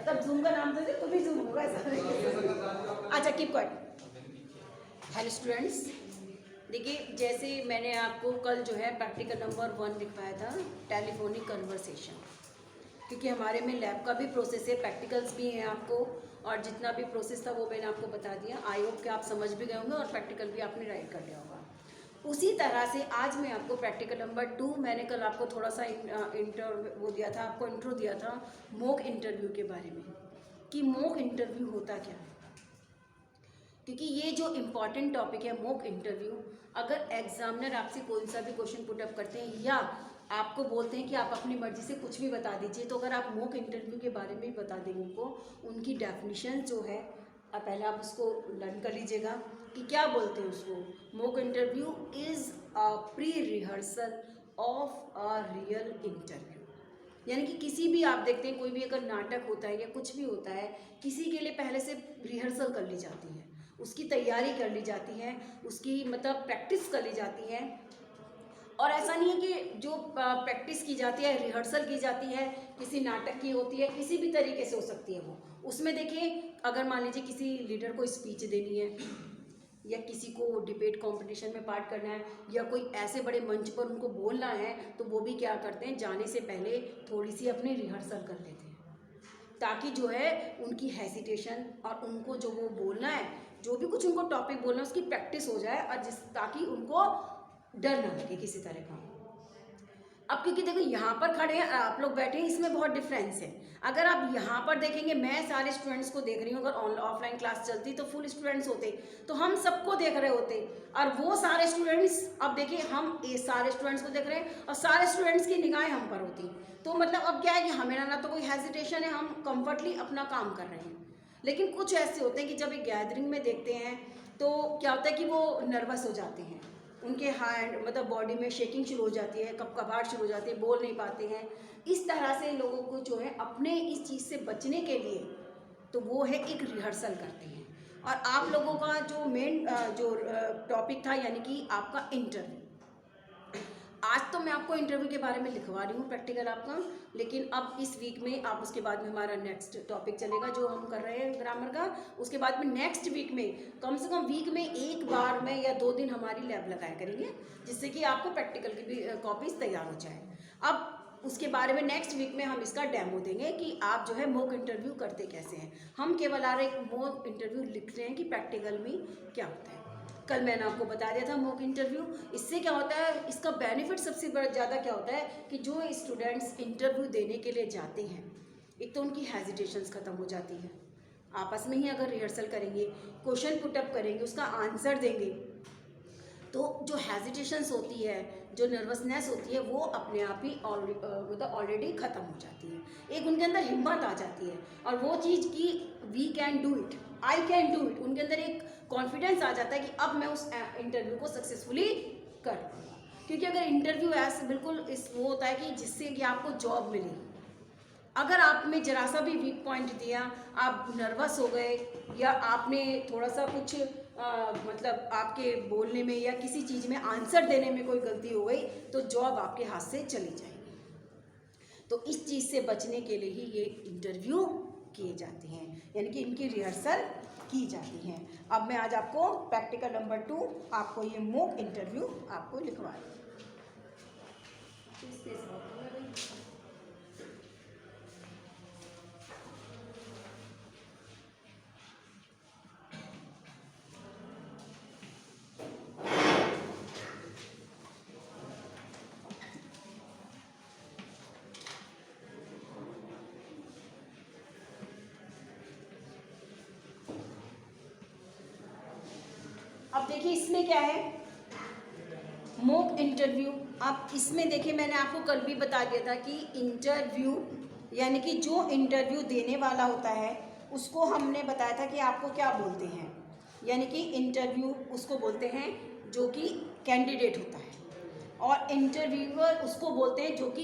तब जूम का नाम दे, तो भी जूम होगा ऐसा। अच्छा कीप क्वाइट। हेलो स्टूडेंट्स, देखिए जैसे मैंने आपको कल जो है प्रैक्टिकल नंबर 1 लिखवाया था, टेलीफोनिक कन्वर्सेशन, क्योंकि हमारे में लैब का भी प्रोसेस है, प्रैक्टिकल्स भी हैं आपको, और जितना भी प्रोसेस था वो मैंने आपको बता दिया। आई होप कि आप समझ भी गए होंगे और प्रैक्टिकल भी आपने राइट कर लिया होगा। उसी तरह से आज मैं आपको प्रैक्टिकल नंबर 2, मैंने कल आपको थोड़ा सा वो दिया था, आपको इंट्रो दिया था मॉक इंटरव्यू के बारे में, कि मॉक इंटरव्यू होता क्या है। क्योंकि ये जो इम्पॉर्टेंट टॉपिक है मॉक इंटरव्यू, अगर एग्जामिनर आपसे कोई सा भी क्वेश्चन पुटअप करते हैं या आपको बोलते हैं कि आप अपनी मर्जी से कुछ भी बता दीजिए, तो अगर आप मॉक इंटरव्यू के बारे में बता देंगे उनको, उनकी डेफिनेशन जो है पहले आप उसको लर्न कर लीजिएगा कि क्या बोलते हैं उसको। Mock interview is a pre rehearsal of a real interview, यानी कि किसी भी आप देखते हैं कोई भी अगर नाटक होता है या कुछ भी होता है, किसी के लिए पहले से रिहर्सल कर ली जाती है, उसकी तैयारी कर ली जाती है, उसकी मतलब प्रैक्टिस कर ली जाती है। और ऐसा नहीं है कि जो प्रैक्टिस की जाती है, रिहर्सल की जाती है, किसी नाटक की होती है, किसी भी तरीके से हो सकती है वो। उसमें देखिए अगर मान लीजिए किसी लीडर को स्पीच देनी है या किसी को डिबेट कंपटीशन में पार्ट करना है या कोई ऐसे बड़े मंच पर उनको बोलना है, तो वो भी क्या करते हैं, जाने से पहले थोड़ी सी अपनी रिहर्सल कर लेते हैं, ताकि जो है उनकी हेजिटेशन और उनको जो वो बोलना है, जो भी कुछ उनको टॉपिक बोलना है, उसकी प्रैक्टिस हो जाए, और ताकि उनको डर ना लगे किसी तरह का। अब क्योंकि देखो यहाँ पर खड़े हैं, आप लोग बैठे हैं, इसमें बहुत डिफरेंस है। अगर आप यहाँ पर देखेंगे, मैं सारे स्टूडेंट्स को देख रही हूँ, अगर ऑफलाइन क्लास चलती तो फुल स्टूडेंट्स होते, तो हम सबको देख रहे होते, और वो सारे स्टूडेंट्स, अब देखिए हम ये सारे स्टूडेंट्स को देख रहे हैं और सारे स्टूडेंट्स की निगाहें हम पर होती, तो मतलब अब क्या है कि हमें ना तो कोई हेजिटेशन है, हम कंफर्टली अपना काम कर रहे हैं। लेकिन कुछ ऐसे होते हैं कि जब एक गैदरिंग में देखते हैं तो क्या होता है कि वो नर्वस हो जाते हैं, उनके हैंड मतलब बॉडी में शेकिंग शुरू हो जाती है, कपकपाहट शुरू हो जाती है, बोल नहीं पाते हैं। इस तरह से लोगों को जो है अपने इस चीज़ से बचने के लिए तो वो है एक रिहर्सल करते हैं। और आप लोगों का जो मेन जो टॉपिक था, यानी कि आपका इंटरव्यू, आज तो मैं आपको इंटरव्यू के बारे में लिखवा रही हूँ प्रैक्टिकल आपका, लेकिन अब इस वीक में आप, उसके बाद में हमारा नेक्स्ट टॉपिक चलेगा जो हम कर रहे हैं ग्रामर का, उसके बाद में नेक्स्ट वीक में कम से कम वीक में एक बार में या 2 दिन हमारी लैब लगाया करेंगे, जिससे कि आपको प्रैक्टिकल की भी कॉपीज तैयार हो जाए। अब उसके बारे में नेक्स्ट वीक में हम इसका डेमो देंगे कि आप जो है मॉक इंटरव्यू करते कैसे हैं। हम केवल आ रहे एक मॉक इंटरव्यू लिख रहे हैं कि प्रैक्टिकल में क्या होता है। कल मैंने आपको बता दिया था मॉक इंटरव्यू, इससे क्या होता है, इसका बेनिफिट सबसे बड़ा ज़्यादा क्या होता है कि जो स्टूडेंट्स इंटरव्यू देने के लिए जाते हैं, एक तो उनकी हेजिटेशंस ख़त्म हो जाती है, आपस में ही अगर रिहर्सल करेंगे, क्वेश्चन पुटअप करेंगे, उसका आंसर देंगे, तो जो हेजिटेशंस होती है, जो नर्वसनेस होती है, वो अपने आप ही मतलब ऑलरेडी ख़त्म हो जाती है। एक उनके अंदर हिम्मत आ जाती है, और वो चीज़ की we can do it, I can do it, उनके अंदर एक कॉन्फिडेंस आ जाता है कि अब मैं उस इंटरव्यू को सक्सेसफुली कर लूँगा। क्योंकि अगर इंटरव्यू ऐसे बिल्कुल इस वो होता है कि जिससे कि आपको जॉब मिले, अगर आप में जरा सा भी वीक पॉइंट दिया, आप नर्वस हो गए या आपने थोड़ा सा कुछ मतलब आपके बोलने में या किसी चीज़ में आंसर देने में कोई गलती हो गई, तो जॉब आपके हाथ से चली जाएगी। तो इस चीज़ से बचने के लिए ही ये इंटरव्यू किए जाते हैं, यानी कि इनकी रिहर्सल की जाती है। अब मैं आज आपको प्रैक्टिकल नंबर 2 आपको ये मॉक इंटरव्यू आपको लिखवा रही हूँ। अब देखिए इसमें क्या है, मॉक इंटरव्यू। आप इसमें देखिए मैंने आपको कल भी बता दिया था कि इंटरव्यू यानी कि जो इंटरव्यू देने वाला होता है उसको हमने बताया था कि आपको क्या बोलते हैं, यानी कि इंटरव्यू उसको बोलते हैं जो कि कैंडिडेट होता है, और इंटरव्यूअर उसको बोलते हैं जो कि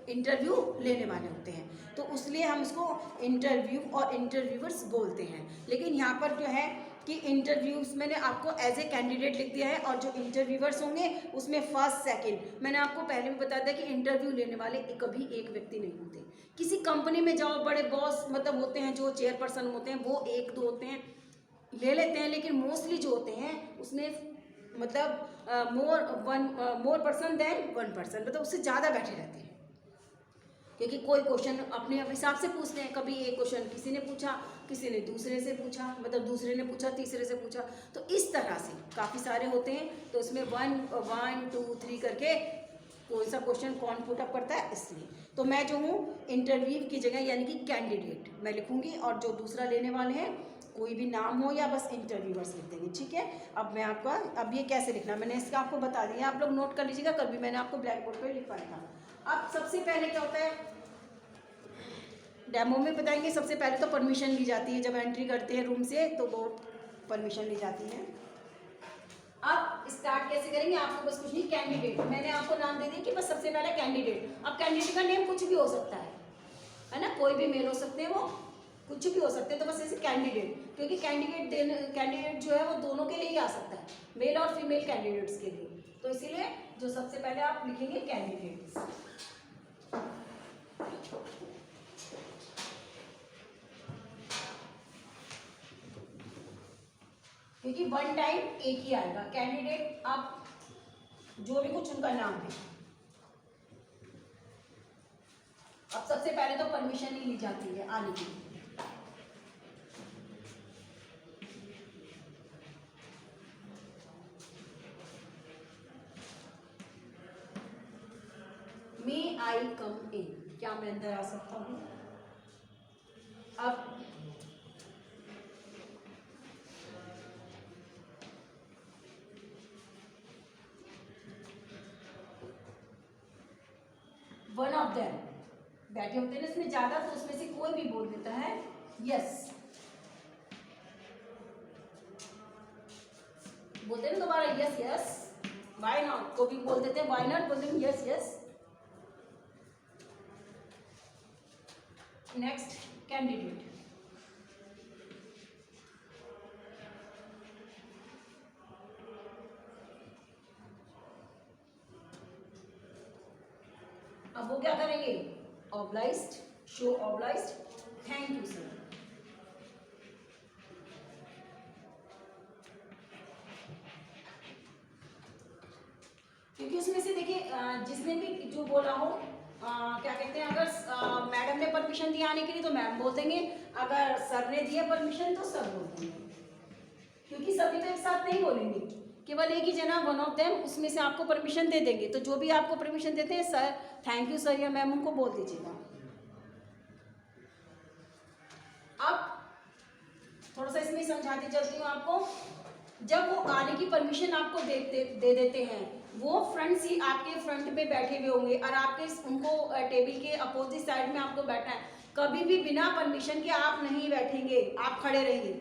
इंटरव्यू लेने वाले होते हैं। तो उसलिए हम इसको इंटरव्यू और इंटरव्यूअर्स बोलते हैं। लेकिन यहाँ पर जो है कि इंटरव्यूज मैंने आपको एज ए कैंडिडेट लिख दिया है, और जो इंटरव्यूअर्स होंगे उसमें फर्स्ट सेकंड। मैंने आपको पहले भी बताया था कि इंटरव्यू लेने वाले कभी एक व्यक्ति नहीं होते। किसी कंपनी में जाओ, बड़े बॉस मतलब होते हैं, जो चेयरपर्सन होते हैं वो एक दो होते हैं, ले लेते हैं, लेकिन मोस्टली जो होते हैं उसमें मतलब more person than one person, मतलब उससे ज़्यादा बैठे रहते हैं, क्योंकि कोई क्वेश्चन अपने हिसाब से पूछते हैं। कभी एक क्वेश्चन किसी ने पूछा, किसी ने दूसरे से पूछा, मतलब दूसरे ने पूछा तीसरे से पूछा, तो इस तरह से काफ़ी सारे होते हैं। तो इसमें 1 2 3 करके कौन सा क्वेश्चन कौन पुट अप करता है, इसलिए तो मैं जो हूँ इंटरव्यू की जगह यानी कि कैंडिडेट मैं लिखूंगी, और जो दूसरा लेने वाले हैं कोई भी नाम हो या बस इंटरव्यूअर्स लिख देंगे, ठीक है। अब मैं आपका अब ये कैसे लिखना मैंने इसका आपको बता दिया, आप लोग नोट कर लीजिएगा, कल भी मैंने आपको ब्लैक बोर्ड पर लिखवाया था। अब सबसे पहले क्या होता है, डेमो में बताएंगे। सबसे पहले तो परमिशन ली जाती है, जब एंट्री करते हैं रूम से तो वो परमिशन ली जाती है। अब स्टार्ट कैसे करेंगे, आपको बस कुछ नहीं, कैंडिडेट मैंने आपको नाम दे दिया कि बस सबसे पहले कैंडिडेट। अब कैंडिडेट का नेम कुछ भी हो सकता है ना, कोई भी मेल हो सकते हैं, वो कुछ भी हो सकते हैं, तो बस ऐसे कैंडिडेट, क्योंकि कैंडिडेट जो है वो दोनों के लिए ही आ सकता है, मेल और फीमेल कैंडिडेट्स के लिए, तो इसीलिए जो सबसे पहले आप लिखेंगे कैंडिडेट्स। क्योंकि वन टाइम एक ही आएगा कैंडिडेट, आप जो भी कुछ उनका नाम है। अब सबसे पहले तो परमिशन ही ली जाती है आने की। मे आई कम इन, क्या मैं अंदर आ सकता हूँ? अब वन ऑफ देम बैठे होते हैं इसमें ज्यादा, तो उसमें से कोई भी बोल देता है यस, बोलते हैं ना दोबारा यस यस, व्हाई नॉट को भी बोल देते हैं, व्हाई नॉट बोलते हैं यस यस। नेक्स्ट कैंडिडेट, अब वो क्या करेंगे, obliged, show obliged, thank you sir. क्योंकि उसमें से देखिए जिसने भी जो बोला हो क्या कहते हैं, अगर मैडम ने परमिशन दिया आने के लिए तो मैम बोल देंगे, अगर सर ने दिया परमिशन तो सर बोल देंगे, क्योंकि सभी तो एक साथ नहीं बोलेंगे, केवल एक ही जना वन ऑफ देम उसमें से आपको परमिशन दे देंगे। तो जो भी आपको परमिशन देते हैं सर, थैंक यू सर या मैम उनको बोल दीजिएगा। अब थोड़ा सा इसमें समझाती चलती हूँ आपको। जब वो आने की परमिशन आपको दे देते हैं, वो फ्रंट सीट आपके फ्रंट पे बैठे हुए होंगे और आपके उनको टेबल के अपोजिट साइड में आपको बैठना है। कभी भी बिना परमिशन के आप नहीं बैठेंगे, आप खड़े रहेंगे।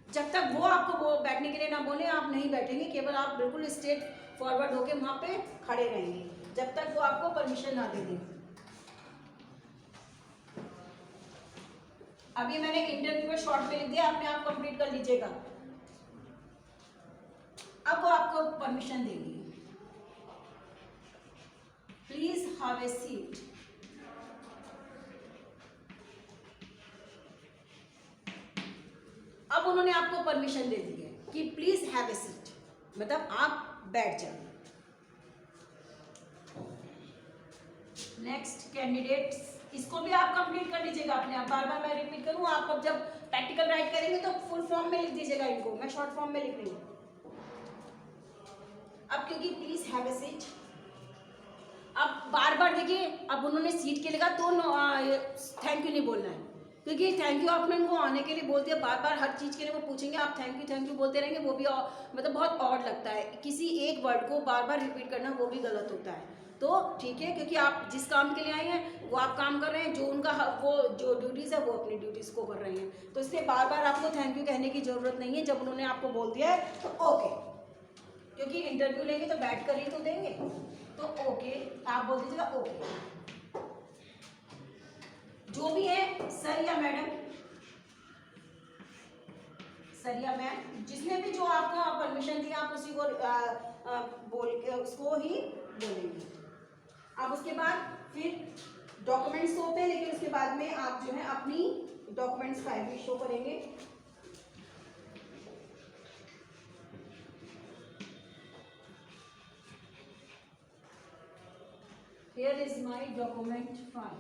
जब तक वो आपको वो बैठने के लिए ना बोले आप नहीं बैठेंगे, केवल आप बिल्कुल स्ट्रेट फॉरवर्ड होके वहाँ पे खड़े रहेंगे जब तक वो आपको परमिशन ना दे दें। अभी मैंने इंटरव्यू में शॉर्ट में लिख दिया, अपने आप कंप्लीट कर लीजिएगा। अब वो आपको परमिशन देगी, प्लीज हैव ए सीट। अब उन्होंने आपको परमिशन दे दी है कि प्लीज हैव ए सीट, मतलब आप बैठ जाओ। नेक्स्ट कैंडिडेट्स, इसको भी आप कंप्लीट कर लीजिएगा अपने आप। बार बार मैं रिपीट करूँ, आप अब जब प्रैक्टिकल राइट करेंगे तो फुल फॉर्म में लिख दीजिएगा इनको, मैं शॉर्ट फॉर्म में लिख रही हूँ। अब क्योंकि प्लीज हैव ए सीट, अब बार बार देखिए, अब उन्होंने सीट के लिखा तो थैंक यू नहीं बोलना है, क्योंकि थैंक यू आपने उनको आने के लिए बोल दिया, बार बार हर चीज़ के लिए वो पूछेंगे, आप थैंक यू बोलते रहेंगे, वो भी मतलब बहुत ऑड लगता है। किसी एक वर्ड को बार बार रिपीट करना वो भी गलत होता है। तो ठीक है, क्योंकि आप जिस काम के लिए आए हैं वो आप काम कर रहे हैं, जो उनका वो जो ड्यूटीज़ है वो अपनी ड्यूटीज़ को कर रहे हैं, तो इसलिए बार बार आपको थैंक यू कहने की ज़रूरत नहीं है। जब उन्होंने आपको बोल दिया है तो ओके, क्योंकि इंटरव्यू लेंगे तो बैठ कर ही तो देंगे, तो ओके आप बोल दीजिएगा ओके। जो भी है सर या मैडम, सरिया मैम, जिसने भी जो आपको परमिशन दी आप उसी को बोल के उसको ही बोलेंगे। अब उसके बाद फिर डॉक्यूमेंट्स होते हैं, लेकिन उसके बाद में आप जो है अपनी डॉक्यूमेंट्स फाइल भी शो करेंगे। Here is my document file.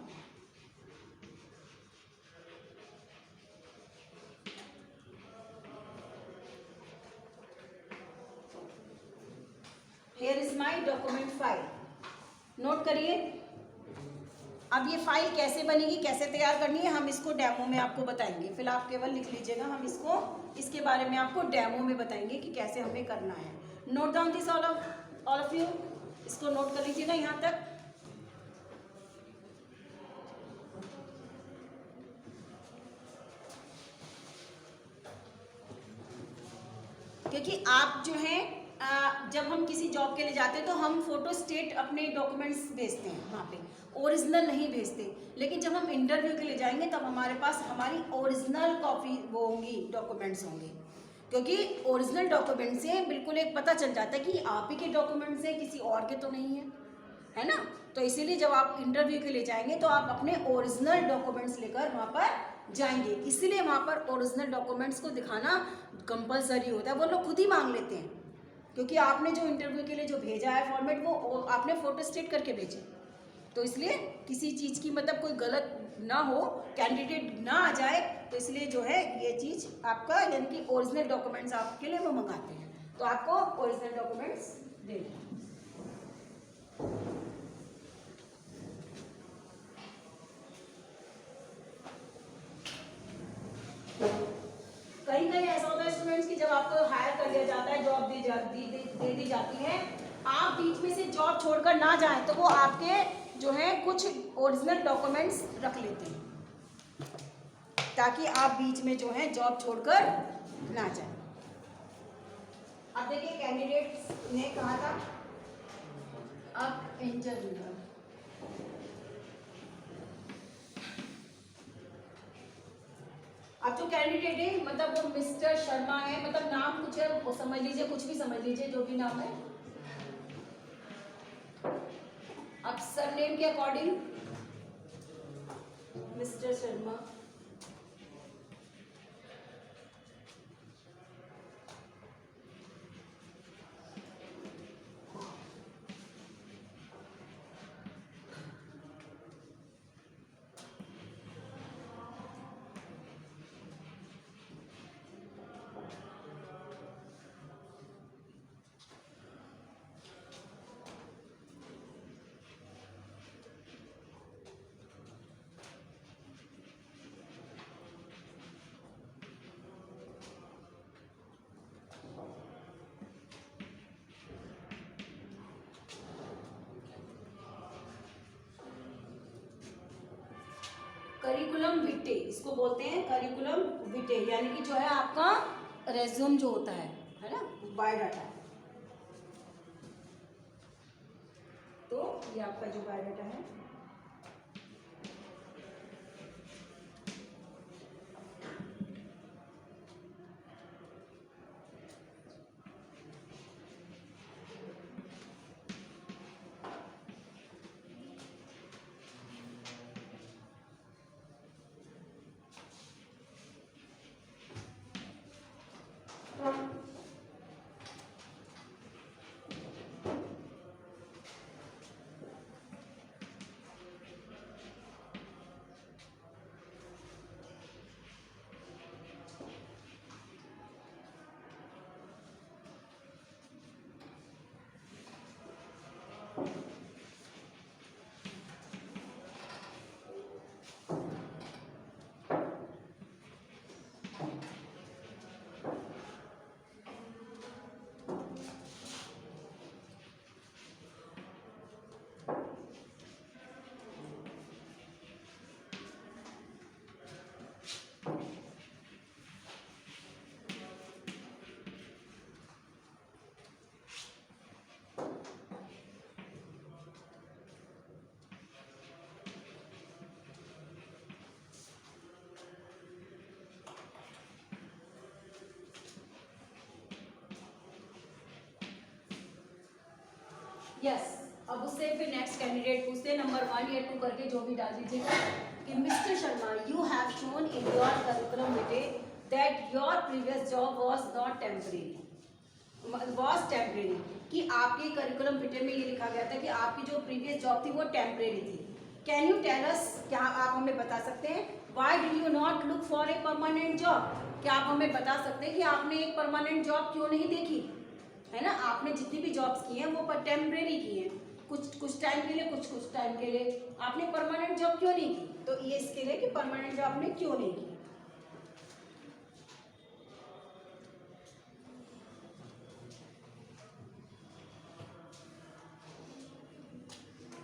Here is my document file. Note करिए। अब ये फाइल कैसे बनेगी, कैसे तैयार करनी है, हम इसको डेमो में आपको बताएंगे। फिलहाल आप केवल लिख लीजिएगा, हम इसको इसके बारे में आपको डेमो में बताएंगे कि कैसे हमें करना है। Note down this all of you, इसको नोट कर लीजिएगा यहाँ तक। क्योंकि आप जो है जब हम किसी जॉब के लिए जाते हैं तो हम फोटो स्टेट अपने डॉक्यूमेंट्स भेजते हैं, वहाँ पे ओरिजिनल नहीं भेजते। लेकिन जब हम इंटरव्यू के लिए जाएंगे तब हमारे पास हमारी ओरिजिनल कॉपी वो होंगी, डॉक्यूमेंट्स होंगे। क्योंकि ओरिजिनल डॉक्यूमेंट से बिल्कुल एक पता चल जाता है कि आप ही के डॉक्यूमेंट्स हैं, किसी और के तो नहीं है ना। तो इसीलिए जब आप इंटरव्यू के लिए जाएंगे तो आप अपने ओरिजिनल डॉक्यूमेंट्स लेकर वहाँ पर जाएंगे। इसीलिए वहाँ पर ओरिजिनल डॉक्यूमेंट्स को दिखाना कंपलसरी होता है। वो लोग खुद ही मांग लेते हैं, क्योंकि आपने जो इंटरव्यू के लिए जो भेजा है फॉर्मेट वो आपने फोटो स्टेट करके भेजे। तो इसलिए किसी चीज़ की मतलब कोई गलत ना हो, कैंडिडेट ना आ जाए, तो इसलिए जो है ये चीज़ आपका यानी कि ओरिजिनल डॉक्यूमेंट्स आपके लिए वो मंगाते हैं। तो आपको ओरिजिनल डॉक्यूमेंट्स दे दें। कहीं कहीं ऐसा होता है स्टूडेंट्स कि जब आपको हायर कर लिया जाता है, जॉब दे दी जाती है, आप बीच में से जॉब छोड़कर ना जाएं तो वो आपके जो है कुछ ओरिजिनल डॉक्यूमेंट्स रख लेते हैं, ताकि आप बीच में जो है जॉब छोड़कर ना जाएं। अब देखिए कैंडिडेट्स ने कहा था अब इंटरव्यू, अब जो कैंडिडेट है मतलब वो मिस्टर शर्मा है, मतलब नाम कुछ है वो समझ लीजिए, कुछ भी समझ लीजिए, जो भी नाम है। अब सरनेम के अकॉर्डिंग मिस्टर शर्मा, करिकुलम विटे इसको बोलते हैं, करिकुलम विटे यानी कि जो है आपका रेज्यूम जो होता है ना, बायोडाटा। तो ये आपका जो बायोडाटा है, यस, अब उससे फिर नेक्स्ट कैंडिडेट पूछते नंबर 1 या 2 करके जो भी डाल दीजिएगा कि mister Sharma you have shown in your curriculum बेटे that your previous job was not temporary, was temporary, कि आपके करिकुलम बिटे में ये लिखा गया था कि आपकी जो प्रीवियस जॉब थी वो टेम्परेरी थी। कैन यू टेल अस, क्या आप हमें बता सकते हैं why did you not look for a permanent job? क्या आप हमें बता सकते हैं कि आपने एक परमानेंट जॉब क्यों नहीं देखी? है ना, आपने जितनी भी जॉब्स की हैं वो टेम्परेरी की हैं, कुछ टाइम के लिए, कुछ टाइम के लिए, आपने परमानेंट जॉब क्यों नहीं की? तो ये इसके लिए कि परमानेंट जॉब आपने क्यों नहीं की।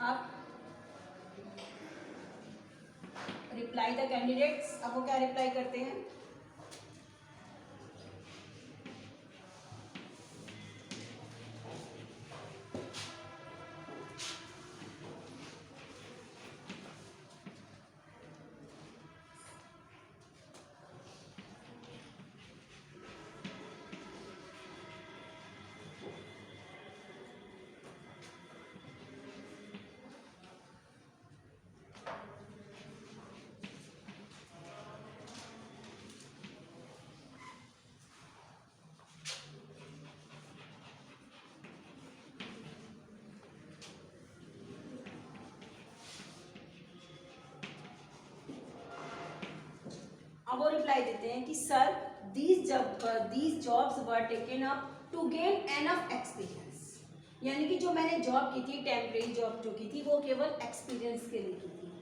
आप रिप्लाई द कैंडिडेट्स, अब वो क्या रिप्लाई करते हैं? अब वो रिप्लाई देते हैं कि sir these jobs were taken up to gain enough experience, यानी कि जो मैंने जॉब की थी, टेम्परेरी जॉब जो की थी, वो केवल एक्सपीरियंस के लिए की थी,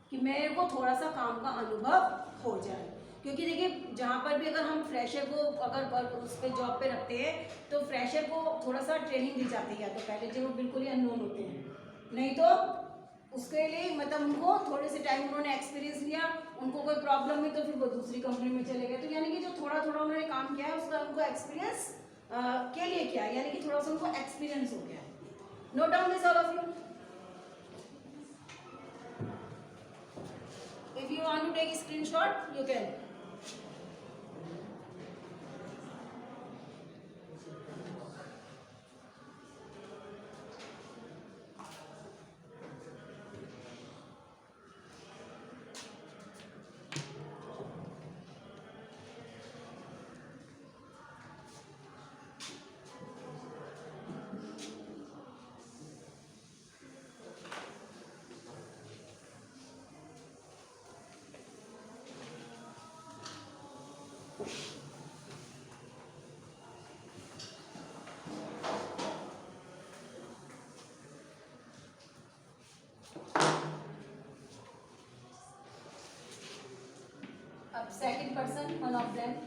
कि मेरे को थोड़ा सा काम का अनुभव हो जाए। क्योंकि देखिए जहाँ पर भी अगर हम फ्रेशर को अगर वर्क उस पर जॉब पे रखते हैं तो फ्रेशर को थोड़ा सा ट्रेनिंग दी जाती है, या तो पहले जब वो बिल्कुल ही अननोन होते हैं, नहीं तो उसके लिए मतलब उनको थोड़े से टाइम उन्होंने एक्सपीरियंस लिया, उनको कोई प्रॉब्लम हुई तो फिर वो दूसरी कंपनी में चले गए। तो यानी कि जो थोड़ा थोड़ा उन्होंने काम किया है उसका उनको एक्सपीरियंस के लिए किया, यानी कि थोड़ा सा उनको एक्सपीरियंस हो गया। Note down this all of you. If you want to take a screenshot, you can. अब second person, one of them.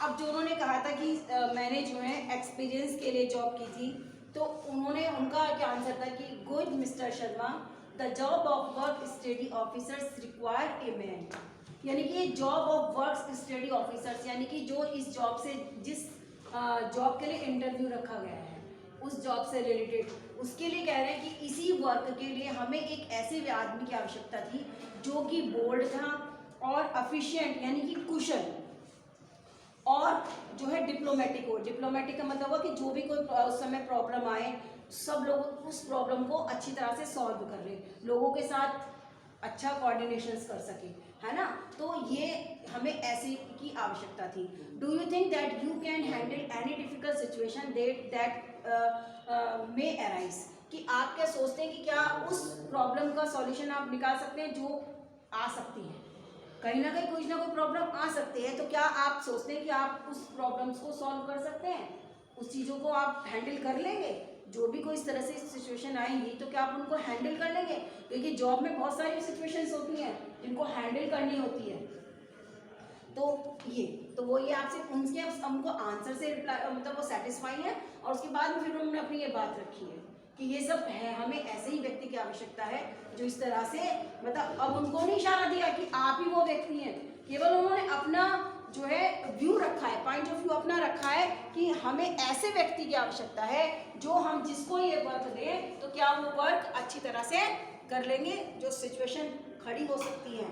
अब जो उन्होंने कहा था कि मैंने जो है एक्सपीरियंस के लिए जॉब की थी, तो उन्होंने उनका क्या आंसर था कि good mister Sharma, the job of work study officers require a man. यानी कि job of work study officers, यानी कि जो इस जॉब से, जिस जॉब के लिए इंटरव्यू रखा गया है, उस जॉब से रिलेटेड, उसके लिए कह रहे हैं कि इसी वर्क के लिए हमें एक ऐसे आदमी की आवश्यकता थी जो कि बोल्ड था और एफिशिएंट, यानी कि कुशल, और जो है डिप्लोमेटिक हो। डिप्लोमेटिक का मतलब हुआ कि जो भी कोई उस समय प्रॉब्लम आए, सब लोग उस प्रॉब्लम को अच्छी तरह से सॉल्व कर रहे, लोगों के साथ अच्छा कोऑर्डिनेशन कर सके, है ना। तो ये हमें ऐसी की आवश्यकता थी। Do you think that you can handle any difficult situation that may arise, कि आप क्या सोचते हैं कि क्या उस प्रॉब्लम का सॉल्यूशन आप निकाल सकते हैं जो आ सकती है, कहीं ना कोई प्रॉब्लम आ सकती है, तो क्या आप सोचते हैं कि आप उस प्रॉब्लम्स को सॉल्व कर सकते हैं, उस चीज़ों को आप हैंडल कर लेंगे, जो भी कोई इस तरह से सिचुएशन आएंगी तो क्या आप उनको हैंडल कर लेंगे, क्योंकि जॉब में बहुत सारी सिचुएशंस होती हैं जिनको हैंडल करनी होती है। तो वो ये आपसे उनके उनको आंसर से रिप्लाई, मतलब वो सेटिस्फाई है, और उसके बाद में फिर उन्होंने अपनी ये बात रखी है कि ये सब है, हमें ऐसे ही व्यक्ति की आवश्यकता है जो इस तरह से, मतलब अब उनको नहीं इशारा दिया कि आप ही वो व्यक्ति हैं, केवल उन्होंने अपना जो है व्यू रखा है, पॉइंट ऑफ व्यू अपना रखा है कि हमें ऐसे व्यक्ति की आवश्यकता है जो हम जिसको ये वर्क दें तो क्या वो वर्क अच्छी तरह से कर लेंगे, जो सिचुएशन खड़ी हो सकती है,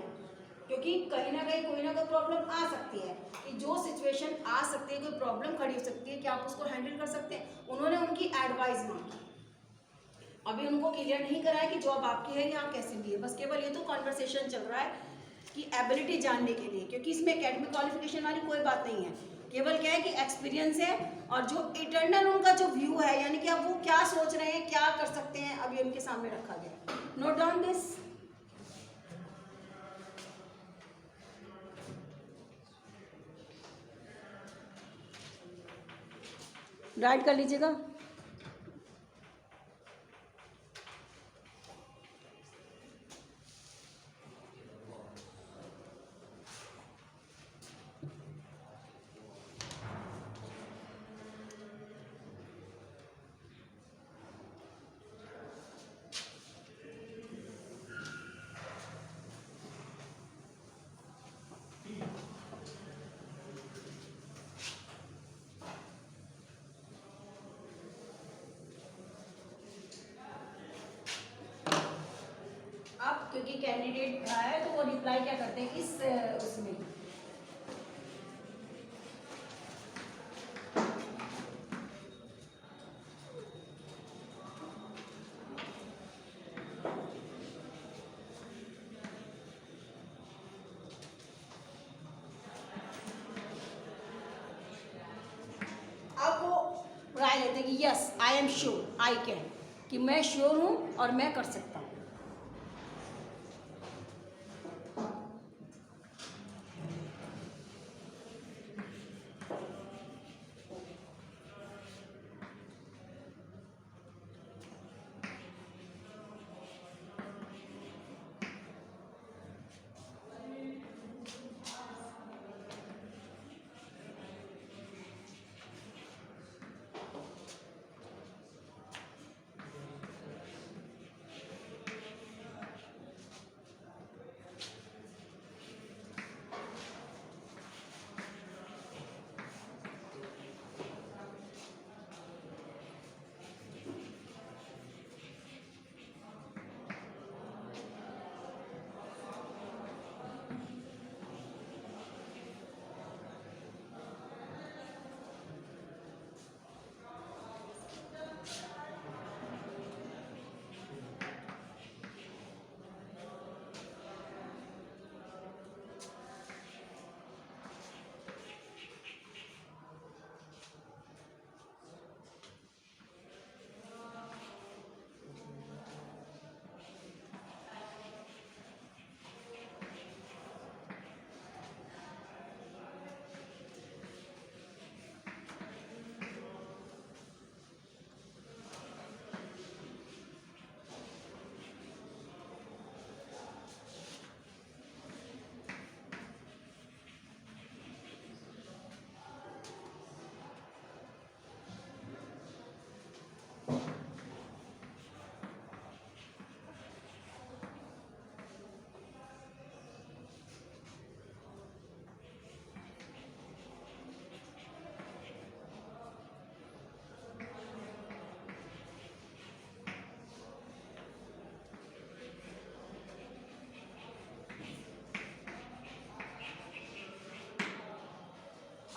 क्योंकि कहीं ना कहीं कोई ना कोई प्रॉब्लम आ सकती है, कि जो सिचुएशन आ सकती है, कोई प्रॉब्लम खड़ी हो सकती है, कि आप उसको हैंडल कर सकते हैं। उन्होंने उनकी एडवाइस मांगी, अभी उनको क्लियर नहीं करा है कि जॉब आपकी है या कैसे भी है, बस केवल ये तो कॉन्वर्सेशन चल रहा है कि एबिलिटी जानने के लिए, क्योंकि इसमें एकेडमिक क्वालिफिकेशन वाली कोई बात नहीं है, केवल क्या है कि एक्सपीरियंस है, और जो इंटरनल उनका जो व्यू है, यानी कि अब वो क्या सोच रहे हैं, क्या कर सकते हैं, अभी उनके सामने रखा गया। Note down this. राइट कर लीजिएगा। क्योंकि कैंडिडेट है तो वो रिप्लाई क्या करते हैं इस उसमें, अब वो राय लेते हैं कि yes I am sure I can, कि मैं श्योर हूँ और मैं कर सकता हूँ।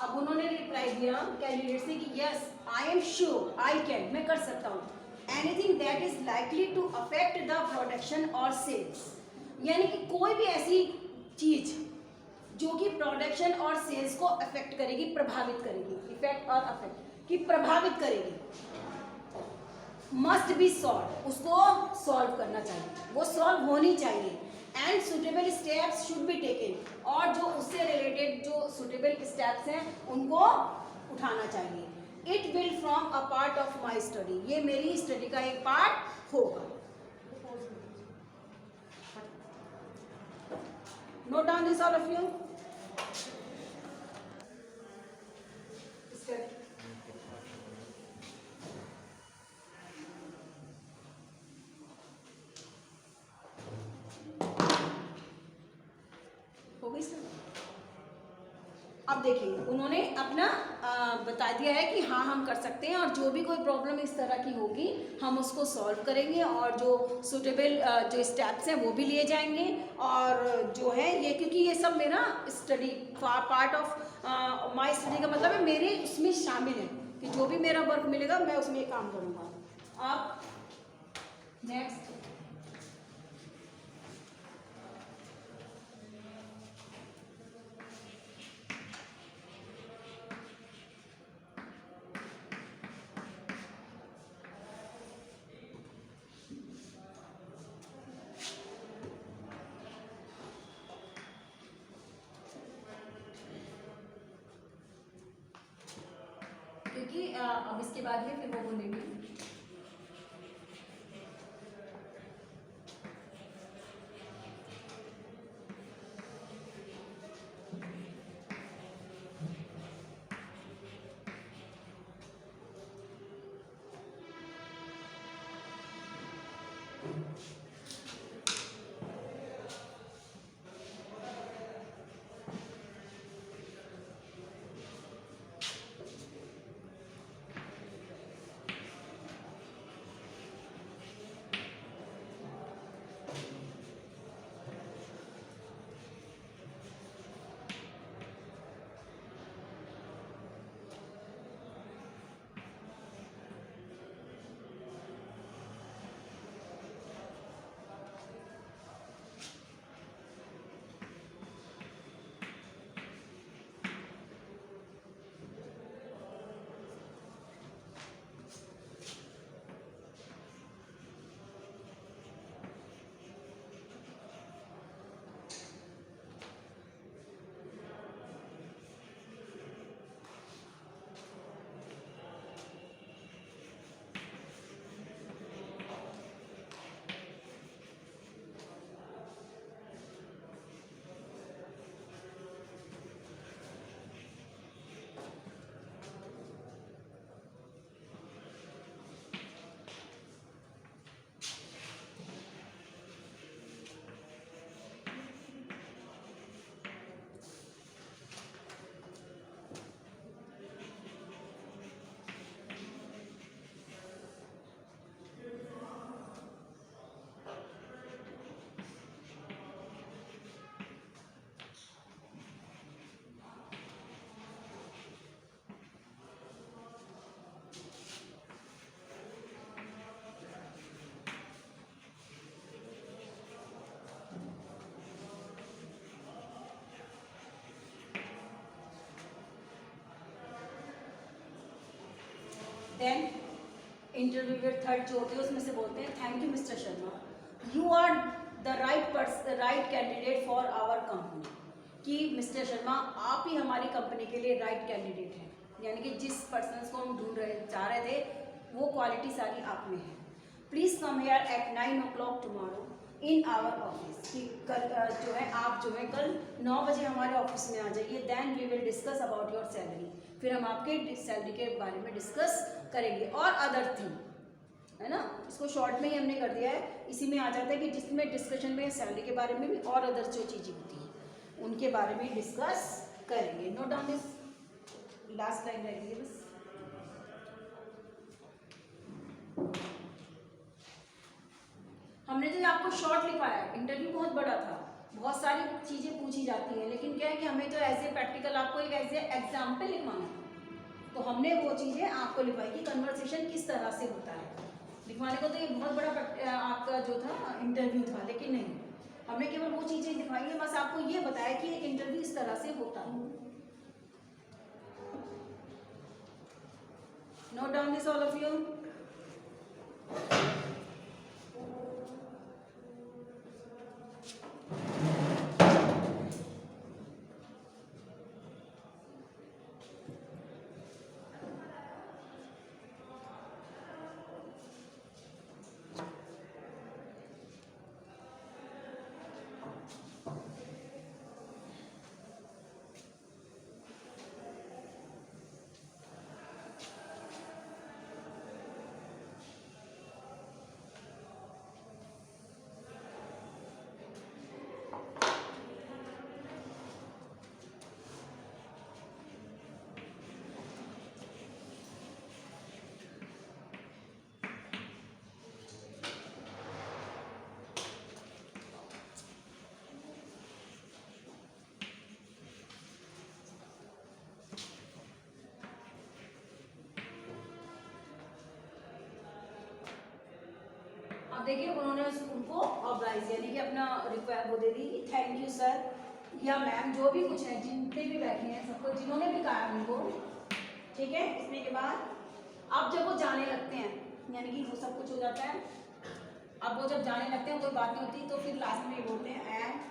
अब उन्होंने रिप्लाई दिया कैंडिडेट से कि yes I am sure I can, मैं कर सकता हूँ, anything that is likely to affect the production और सेल्स, यानी कि कोई भी ऐसी चीज जो कि प्रोडक्शन और सेल्स को अफेक्ट करेगी, प्रभावित करेगी, इफेक्ट और अफेक्ट कि प्रभावित करेगी, मस्ट बी सॉल्व, उसको सॉल्व करना चाहिए, वो सॉल्व होनी चाहिए, and suitable steps should be taken, और जो उससे रिलेटेड जो सुटेबल स्टेप्स हैं उनको उठाना चाहिए। It will from a part of my study, ये मेरी स्टडी का एक पार्ट होगा। Note down this all of you. हो गई सर। अब देखिए उन्होंने अपना बता दिया है कि हाँ हम कर सकते हैं, और जो भी कोई प्रॉब्लम इस तरह की होगी हम उसको सॉल्व करेंगे, और जो सुटेबल जो स्टेप्स हैं वो भी लिए जाएंगे, और जो है ये क्योंकि ये सब मेरा study part of my study का मतलब है मेरे उसमें शामिल है कि जो भी मेरा वर्क मिलेगा मैं उसमें काम करूँगा। अब नेक्स्ट क्योंकि अब इसके बाद में फिर वो बोलेंगे। देन इंटरव्यूअर थर्ड जो होते हैं उसमें से बोलते हैं thank you mister Sharma, you are the right candidate for our company, कि मिस्टर शर्मा आप ही हमारी कंपनी के लिए राइट कैंडिडेट हैं, यानी कि जिस पर्सन को हम ढूंढ रहे चाह रहे थे वो क्वालिटी सारी आप में है। Please come here at 9 o'clock tomorrow in our office, कि कल जो है आप जो है कल 9 बजे हमारे ऑफिस में आ जाइए। Then we will discuss about your salary, फिर हम आपके सैलरी के बारे में डिस्कस करेंगे और अदर थिंग। है ना, इसको शॉर्ट में ही हमने कर दिया है। इसी में आ जाता है कि जिसमें डिस्कशन में सैलरी के बारे में भी और अदर जो चीज़ें होती हैं उनके बारे में डिस्कस करेंगे। Note down this, last line रह गई है बस। हमने तो आपको शॉर्ट लिखवाया, इंटरव्यू बहुत बड़ा था, बहुत सारी चीज़ें पूछी जाती हैं, लेकिन क्या है कि हमें तो एज ए प्रैक्टिकल आपको एक एज ए एग्जाम्पल लिखवाना था, तो हमने वो चीज़ें आपको लिखवाई कि कन्वर्सेशन किस तरह से होता है। लिखवाने को तो ये बहुत बड़ा आपका जो था इंटरव्यू था, लेकिन नहीं, हमने केवल वो चीज़ें दिखाई है, बस आपको ये बताया कि एक इंटरव्यू इस तरह से होता है। Note down this all of you. अब देखिए उन्होंने उनको ऑब्लाइज यानी कि अपना रिक्वायर वो दे दी, थैंक यू सर या मैम, जो भी कुछ है, जितने भी बैठे हैं सबको, जिन्होंने भी कहा उनको, ठीक है। इसमें के बाद अब जब वो जाने लगते हैं, यानी कि वो सब कुछ हो जाता है, अब वो जब जाने लगते हैं कोई बात नहीं होती, तो फिर लास्ट में ये बोलते हैं एंड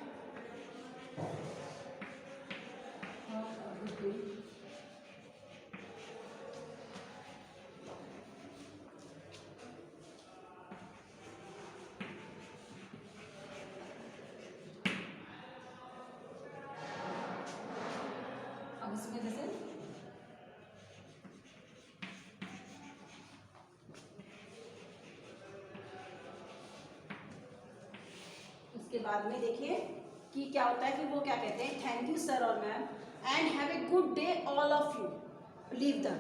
इसमें जैसे उसके बाद में देखिए कि क्या होता है, फिर वो क्या कहते हैं, थैंक यू सर और ma'am and have a good day all of you, leave the,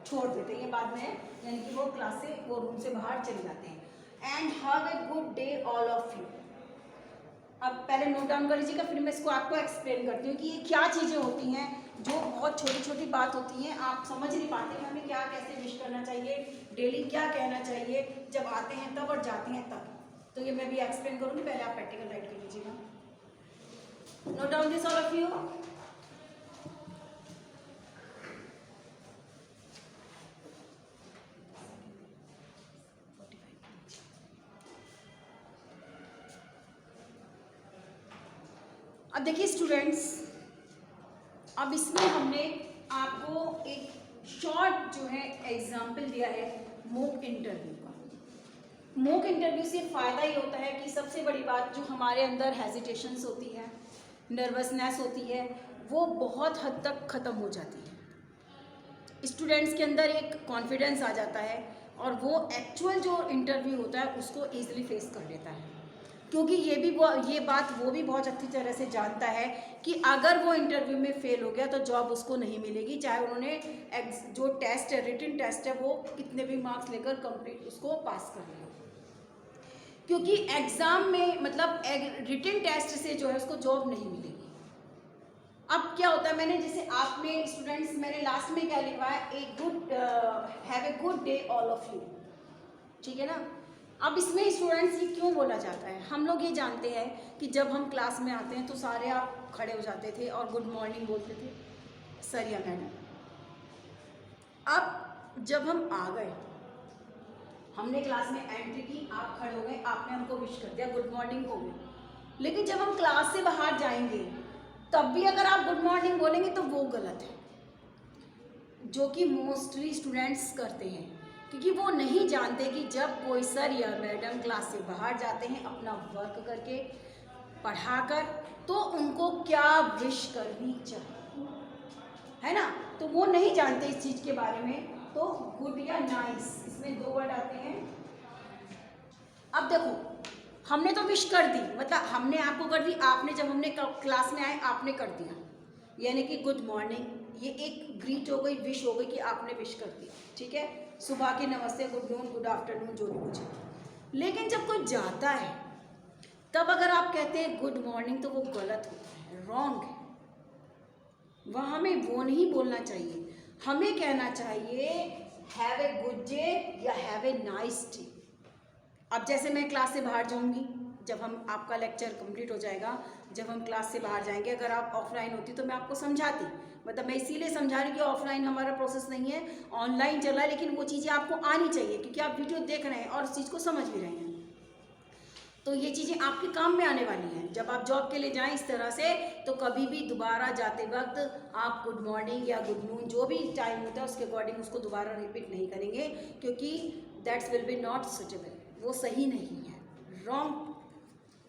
छोड़ देते हैं ये बाद में, यानी कि वो क्लास से, वो रूम से बाहर चले जाते हैं। And have a good day all of you. अब पहले नोट डाउन कर लीजिएगा, फिर मैं इसको आपको एक्सप्लेन करती हूँ कि ये क्या चीज़ें होती हैं, जो बहुत छोटी छोटी बात होती हैं, आप समझ नहीं पाते कि हमें क्या कैसे विश करना चाहिए, डेली क्या कहना चाहिए, जब आते हैं तब और जाते हैं तब। तो ये मैं भी एक्सप्लेन करूँगी, पहले आप प्रैक्टिकल राइट कर लीजिएगा। Note down this all of you. अब देखिए स्टूडेंट्स, अब इसमें हमने आपको एक शॉर्ट जो है एग्जाम्पल दिया है मॉक इंटरव्यू का। मॉक इंटरव्यू से फ़ायदा ये होता है कि सबसे बड़ी बात, जो हमारे अंदर हेजिटेशंस होती है, नर्वसनेस होती है, वो बहुत हद तक ख़त्म हो जाती है। स्टूडेंट्स के अंदर एक कॉन्फिडेंस आ जाता है और वो एक्चुअल जो इंटरव्यू होता है उसको ईजिली फेस कर लेता है, क्योंकि ये बात वो भी बहुत अच्छी तरह से जानता है कि अगर वो इंटरव्यू में फेल हो गया तो जॉब उसको नहीं मिलेगी, चाहे उन्होंने जो टेस्ट है, रिटन टेस्ट है, वो कितने भी मार्क्स लेकर कंप्लीट उसको पास कर लिया, क्योंकि एग्ज़ाम में मतलब रिटन टेस्ट से जो है उसको जॉब नहीं मिलेगी। अब क्या होता है, मैंने जैसे आप में स्टूडेंट्स, मैंने लास्ट में क्या लिखवाया, have a good day all of you, ठीक है ना। अब इसमें स्टूडेंट्स ये क्यों बोला जाता है, हम लोग ये जानते हैं कि जब हम क्लास में आते हैं तो सारे आप खड़े हो जाते थे और गुड मॉर्निंग बोलते थे सर या मैडम। अब जब हम आ गए, हमने क्लास में एंट्री की, आप खड़े हो गए, आपने हमको विश कर दिया, गुड मॉर्निंग हो गई, लेकिन जब हम क्लास से बाहर जाएंगे तब भी अगर आप गुड मॉर्निंग बोलेंगे तो वो गलत है, जो कि मोस्टली स्टूडेंट्स करते हैं, क्योंकि वो नहीं जानते कि जब कोई सर या मैडम क्लास से बाहर जाते हैं अपना वर्क करके, पढ़ाकर, तो उनको क्या विश करनी चाहिए, है ना। तो वो नहीं जानते इस चीज़ के बारे में। तो गुड या नाइस, इसमें दो वर्ड आते हैं, अब देखो, हमने तो विश कर दी, मतलब हमने आपको कर दी, आपने जब हमने क्लास में आए आपने कर दिया, यानी कि गुड मॉर्निंग, ये एक ग्रीट हो गई, विश हो गई कि आपने विश कर दिया, ठीक है। सुबह के नमस्ते, गुड नून, गुड आफ्टरनून, जो भी कुछ है। लेकिन जब कोई जाता है तब अगर आप कहते हैं गुड मॉर्निंग तो वो गलत होता है, रॉन्ग है। वहाँ हमें वो नहीं बोलना चाहिए, हमें कहना चाहिए हैव ए गुड डे या हैव ए नाइस डे। अब जैसे मैं क्लास से बाहर जाऊंगी, जब हम आपका लेक्चर कंप्लीट हो जाएगा, जब हम क्लास से बाहर जाएंगे, अगर आप ऑफलाइन होती तो मैं आपको समझाती, मतलब मैं इसीलिए समझा रही कि ऑफलाइन हमारा प्रोसेस नहीं है, ऑनलाइन चल रहा है, लेकिन वो चीज़ें आपको आनी चाहिए क्योंकि आप वीडियो देख रहे हैं और उस चीज़ को समझ भी रहे हैं। तो ये चीज़ें आपके काम में आने वाली हैं जब आप जॉब के लिए जाएं इस तरह से। तो कभी भी दोबारा जाते वक्त आप गुड मॉर्निंग या गुड नून जो भी टाइम होता है उसके अकॉर्डिंग उसको दोबारा रिपीट नहीं करेंगे, क्योंकि that's will be not suitable, वो सही नहीं है, रॉन्ग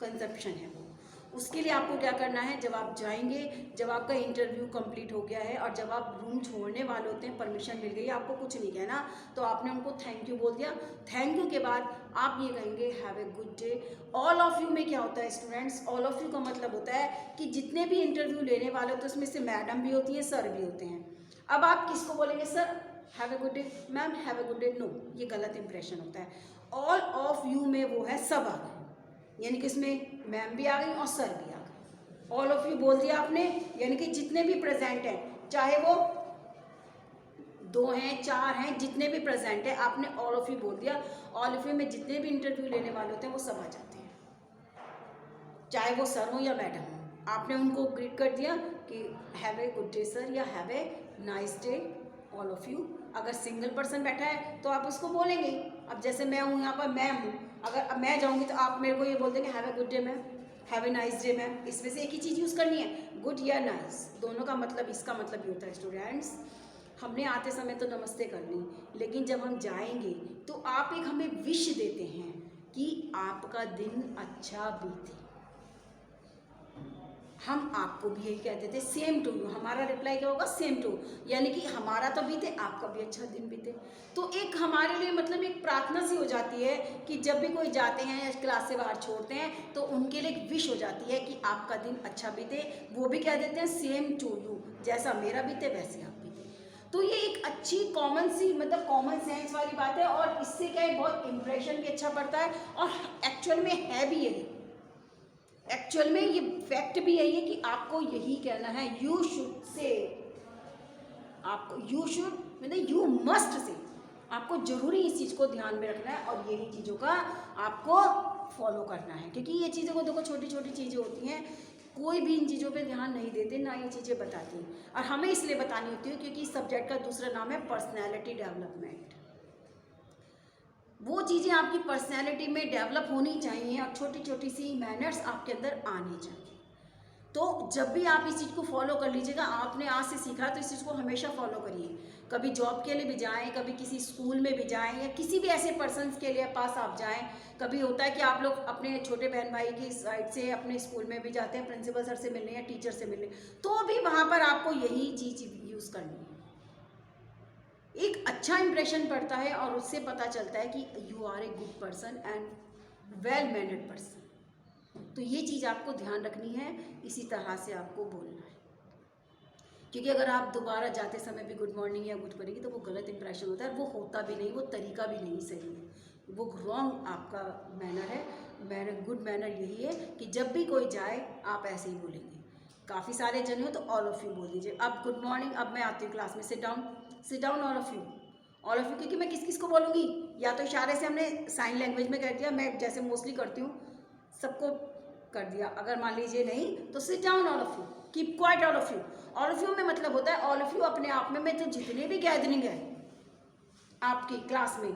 कंसेप्शन है वो। उसके लिए आपको क्या करना है, जब आप जाएंगे, जब आपका इंटरव्यू कंप्लीट हो गया है और जब आप रूम छोड़ने वाले होते हैं, परमिशन मिल गई, आपको कुछ नहीं कहना, तो आपने उनको थैंक यू बोल दिया। थैंक यू के बाद आप ये कहेंगे have a good day. All of you में क्या होता है स्टूडेंट्स, ऑल ऑफ यू का मतलब होता है कि जितने भी इंटरव्यू लेने वाले होते हैं उसमें से मैडम भी होती हैं, सर भी होते हैं। अब आप किसको बोलेंगे, sir have a good day, ma'am have a good day, no, ये गलत इंप्रेशन होता है। ऑल ऑफ यू में वो है सब आ गए, यानी कि इसमें मैम भी आ गई और सर भी आ गए। ऑल ऑफ यू बोल दिया आपने, यानी कि जितने भी प्रेजेंट हैं, चाहे वो 2 हैं 4 हैं, जितने भी प्रेजेंट हैं, आपने ऑल ऑफ यू बोल दिया। ऑल ऑफ यू में जितने भी इंटरव्यू लेने वाले होते हैं वो सब आ जाते हैं, चाहे वो सर हो या मैडम हो। आपने उनको ग्रीट कर दिया कि have a good day sir या have a nice day all of you. अगर सिंगल पर्सन बैठा है तो आप उसको बोलेंगे। अब जैसे मैं हूँ यहाँ पर, मैम हूँ, अगर अब मैं जाऊँगी तो आप मेरे को ये बोल देंगे have a good day ma'am, have a nice day ma'am. इसमें से एक ही चीज़ यूज़ करनी है, गुड या नाइस, दोनों का मतलब, इसका मतलब ये होता है स्टूडेंट्स, हमने आते समय तो नमस्ते कर ली, लेकिन जब हम जाएंगे तो आप एक हमें विश देते हैं कि आपका दिन अच्छा बीते। हम आपको भी यही कहते थे सेम टू यू, हमारा रिप्लाई क्या होगा, सेम टू, यानी कि हमारा तो बीते, आपका भी अच्छा दिन बीते। तो एक हमारे लिए मतलब एक प्रार्थना सी हो जाती है कि जब भी कोई जाते हैं या क्लास से बाहर छोड़ते हैं तो उनके लिए एक विश हो जाती है कि आपका दिन अच्छा बीते। वो भी कह देते हैं सेम टू यू, जैसा मेरा बीते वैसे आप बीते। तो ये एक अच्छी कॉमन सी, मतलब कॉमन सेंस वाली बात है, और इससे क्या है, बहुत इंप्रेशन भी अच्छा पड़ता है, और एक्चुअल में है भी यही, एक्चुअल में ये फैक्ट भी यही है कि आपको यही कहना है, यू शुड से, आपको यू शुड मतलब यू मस्ट से, आपको जरूरी इस चीज़ को ध्यान में रखना है और यही चीज़ों का आपको फॉलो करना है। क्योंकि ये चीज़ों को देखो, छोटी छोटी चीज़ें होती हैं, कोई भी इन चीज़ों पे ध्यान नहीं देते, ना ये चीज़ें बताती, और हमें इसलिए बतानी होती है क्योंकि इस सब्जेक्ट का दूसरा नाम है पर्सनैलिटी डेवलपमेंट। वो चीज़ें आपकी पर्सनैलिटी में डेवलप होनी चाहिए और छोटी छोटी सी मैनर्स आपके अंदर आनी चाहिए। तो जब भी आप इस चीज़ को फॉलो कर लीजिएगा, आपने आज से सीखा तो इस चीज़ को हमेशा फॉलो करिए। कभी जॉब के लिए भी जाएं, कभी किसी स्कूल में भी जाएं, या किसी भी ऐसे पर्सन के लिए पास आप जाएं। कभी होता है कि आप लोग अपने छोटे बहन भाई की साइड से अपने स्कूल में भी जाते हैं प्रिंसिपल सर से मिलने या टीचर से मिलने, तो भी वहाँ पर आपको यही चीज़ यूज़ करनी है। एक अच्छा इंप्रेशन पड़ता है और उससे पता चलता है कि you are a good person and well mannered person. तो ये चीज़ आपको ध्यान रखनी है, इसी तरह से आपको बोलना है, क्योंकि अगर आप दोबारा जाते समय भी गुड मॉर्निंग या गुड करेंगे तो वो गलत इंप्रेशन होता है, वो होता भी नहीं, वो तरीका भी नहीं सही है, वो रॉन्ग आपका मैनर है। गुड मैनर यही है कि जब भी कोई जाए आप ऐसे ही बोलेंगे। काफ़ी सारे जने हो तो ऑल ऑफ यू बोल दीजिए। अब गुड मॉर्निंग, अब मैं आती हूँ क्लास में, sit down all of you, all of you, क्योंकि मैं किस किस को बोलूँगी, या तो इशारे से हमने साइन लैंग्वेज में कर दिया, मैं जैसे मोस्टली करती हूँ सबको कर दिया। अगर मान लीजिए नहीं तो sit down all of you, keep quiet all of you. All of you में मतलब होता है ऑल ऑफ यू अपने आप में तो जितने भी गैदरिंग है आपकी क्लास में,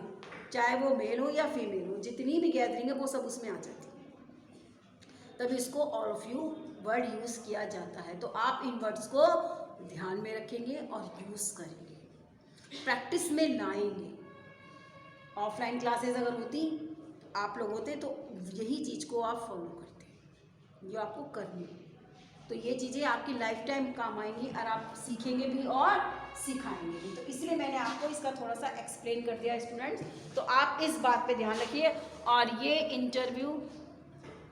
चाहे वो मेल हो या फीमेल हो, जितनी भी गैदरिंग है वो सब उसमें आ जाती है, तभी इसको all of you word use किया जाता है। तो आप इन वर्ड्स को ध्यान में रखेंगे और यूज़ करेंगे, प्रैक्टिस में लाएंगे। ऑफलाइन क्लासेस अगर होती, आप लोग होते, तो यही चीज़ को आप फॉलो करते, जो आपको करनी है। तो ये चीज़ें आपकी लाइफ टाइम काम आएंगी और आप सीखेंगे भी और सिखाएंगे भी। तो इसलिए मैंने आपको इसका थोड़ा सा एक्सप्लेन कर दिया स्टूडेंट्स। तो आप इस बात पे ध्यान रखिए और ये इंटरव्यू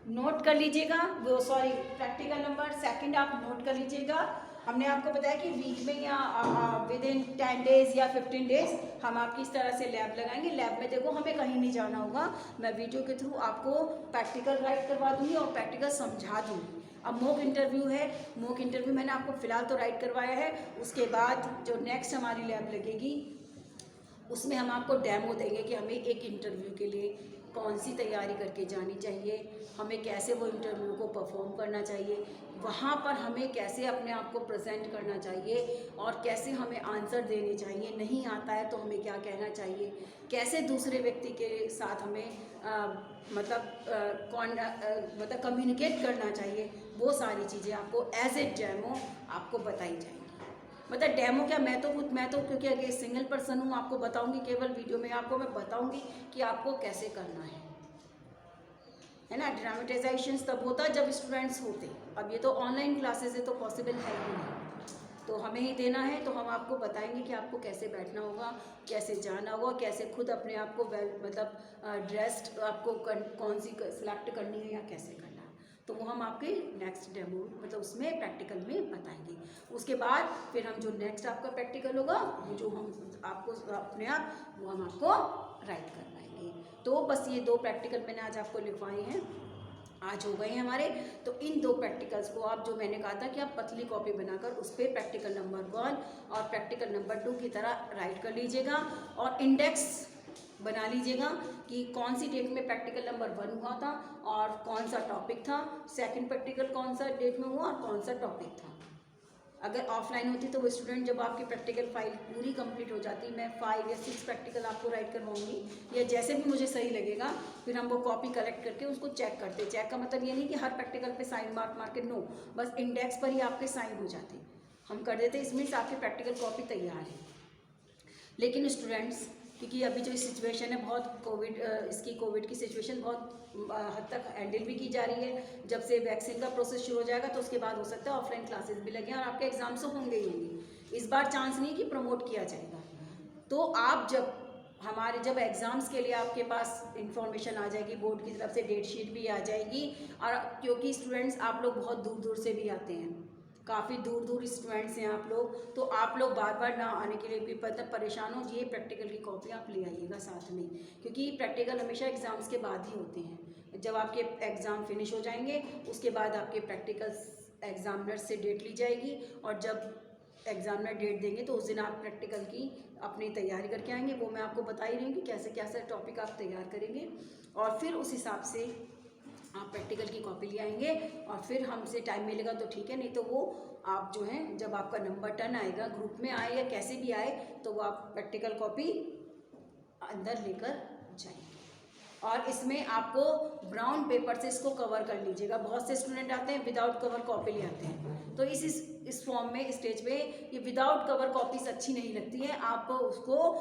नोट कर लीजिएगा, वो सॉरी प्रैक्टिकल नंबर 2 आप नोट कर लीजिएगा। हमने आपको बताया कि वीक में या विद इन 10 डेज या 15 डेज हम आपकी इस तरह से लैब लगाएंगे। लैब में देखो हमें कहीं नहीं जाना होगा, मैं वीडियो के थ्रू आपको प्रैक्टिकल राइट करवा दूंगी और प्रैक्टिकल समझा दूंगी। अब मॉक इंटरव्यू है, मॉक इंटरव्यू मैंने आपको फिलहाल तो राइट करवाया है, उसके बाद जो नेक्स्ट हमारी लैब लगेगी उसमें हम आपको डेमो देंगे कि हमें एक इंटरव्यू के लिए कौन सी तैयारी करके जानी चाहिए, हमें कैसे वो इंटरव्यू को परफॉर्म करना चाहिए, वहाँ पर हमें कैसे अपने आप को प्रेजेंट करना चाहिए और कैसे हमें आंसर देने चाहिए, नहीं आता है तो हमें क्या कहना चाहिए, कैसे दूसरे व्यक्ति के साथ हमें मतलब कम्युनिकेट करना चाहिए, वो सारी चीज़ें आपको एज ए डेमो आपको बताई जाएंगी। मतलब डेमो क्या, मैं तो क्योंकि अगर सिंगल पर्सन हूँ आपको बताऊंगी, केवल वीडियो में आपको मैं बताऊंगी कि आपको कैसे करना है ना। ड्रामेटाइजेशन तब होता है जब स्टूडेंट्स होते, अब ये तो ऑनलाइन क्लासेस है तो पॉसिबल है ही नहीं, तो हमें ही देना है, तो हम आपको बताएंगे कि आपको कैसे बैठना होगा, कैसे जाना होगा, कैसे खुद अपने आप को मतलब ड्रेस्ड आपको कौन सी सिलेक्ट करनी है या कैसे करना है, तो वो हम आपके नेक्स्ट डेमो मतलब उसमें प्रैक्टिकल में बताएंगे। उसके बाद फिर हम जो नेक्स्ट आपका प्रैक्टिकल होगा वो जो हम आपको अपने आप वो हम आपको राइट करवाएंगे। तो बस ये 2 प्रैक्टिकल मैंने आज आपको लिखवाए हैं, आज हो गए हैं हमारे। तो इन 2 प्रैक्टिकल्स को आप जो मैंने कहा था कि आप पतली कॉपी बनाकर उस पर प्रैक्टिकल नंबर 1 और प्रैक्टिकल नंबर 2 की तरह राइट कर लीजिएगा और इंडेक्स बना लीजिएगा कि कौन सी डेट में प्रैक्टिकल नंबर 1 हुआ था और कौन सा टॉपिक था, सेकंड प्रैक्टिकल कौन सा डेट में हुआ और कौन सा टॉपिक था। अगर ऑफलाइन होती तो वो स्टूडेंट जब आपकी प्रैक्टिकल फाइल पूरी कंप्लीट हो जाती, मैं 5 या 6 प्रैक्टिकल आपको राइट करवाऊंगी या जैसे भी मुझे सही लगेगा, फिर हम वो कॉपी कलेक्ट करके उसको चेक करते। चेक का मतलब ये नहीं कि हर प्रैक्टिकल पे साइन मार के, नो, बस इंडेक्स पर ही आपके साइन हो जाते, हम कर देते, इसमें से आपकी प्रैक्टिकल कॉपी तैयार है। लेकिन स्टूडेंट्स क्योंकि अभी जो सिचुएशन है बहुत कोविड की सिचुएशन बहुत हद तक हैंडल भी की जा रही है, जब से वैक्सीन का प्रोसेस शुरू हो जाएगा तो उसके बाद हो सकता है ऑफलाइन क्लासेस भी लगें और आपके एग्जाम्स तो होंगे ही होंगे। इस बार चांस नहीं कि प्रमोट किया जाएगा, तो आप जब एग्ज़ाम्स के लिए आपके पास इंफॉर्मेशन आ जाएगी, बोर्ड की तरफ से डेट शीट भी आ जाएगी, और क्योंकि स्टूडेंट्स आप लोग बहुत दूर दूर से भी आते हैं, काफ़ी दूर दूर स्टूडेंट्स हैं आप लोग, तो आप लोग बार बार ना आने के लिए भी परेशान हो, ये प्रैक्टिकल की कॉपी आप ले आइएगा साथ में, क्योंकि प्रैक्टिकल हमेशा एग्ज़ाम्स के बाद ही होते हैं। जब आपके एग्ज़ाम फिनिश हो जाएंगे उसके बाद आपके प्रैक्टिकल एग्जामिनर से डेट ली जाएगी, और जब एग्जामिनर डेट देंगे तो उस दिन आप प्रैक्टिकल की अपनी तैयारी करके आएंगे। वो मैं आपको बता ही रही हूँ कि कैसे कैसे टॉपिक आप तैयार करेंगे, और फिर उस हिसाब से आप प्रैक्टिकल की कॉपी ले आएंगे, और फिर हमसे टाइम मिलेगा तो ठीक है, नहीं तो वो आप जो है जब आपका नंबर 10 आएगा, ग्रुप में आए या कैसे भी आए, तो वो आप प्रैक्टिकल कॉपी अंदर लेकर जाएंगे। और इसमें आपको ब्राउन पेपर से इसको कवर कर लीजिएगा। बहुत से स्टूडेंट आते हैं विदाउट कवर कॉपी ले आते हैं, तो इस फॉर्म में स्टेज पे ये विदाउट कवर कॉपीज अच्छी नहीं लगती है, आप उसको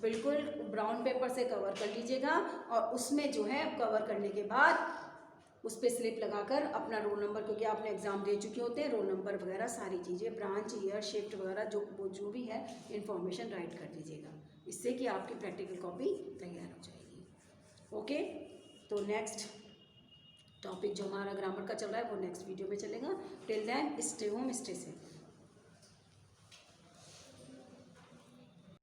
बिल्कुल ब्राउन पेपर से कवर कर लीजिएगा, और उसमें जो है कवर करने के बाद उस पर स्लिप लगाकर अपना रोल नंबर, क्योंकि आपने एग्ज़ाम दे चुके होते हैं, रोल नंबर वगैरह सारी चीज़ें, ब्रांच, ईयर, शिफ्ट वगैरह जो भी है इन्फॉर्मेशन राइट कर दीजिएगा, इससे कि आपकी प्रैक्टिकल कॉपी तैयार हो जाएगी। ओके, तो नेक्स्ट टॉपिक जो हमारा ग्रामर का चल रहा है वो नेक्स्ट वीडियो में चलेगा। Till then stay home, stay safe.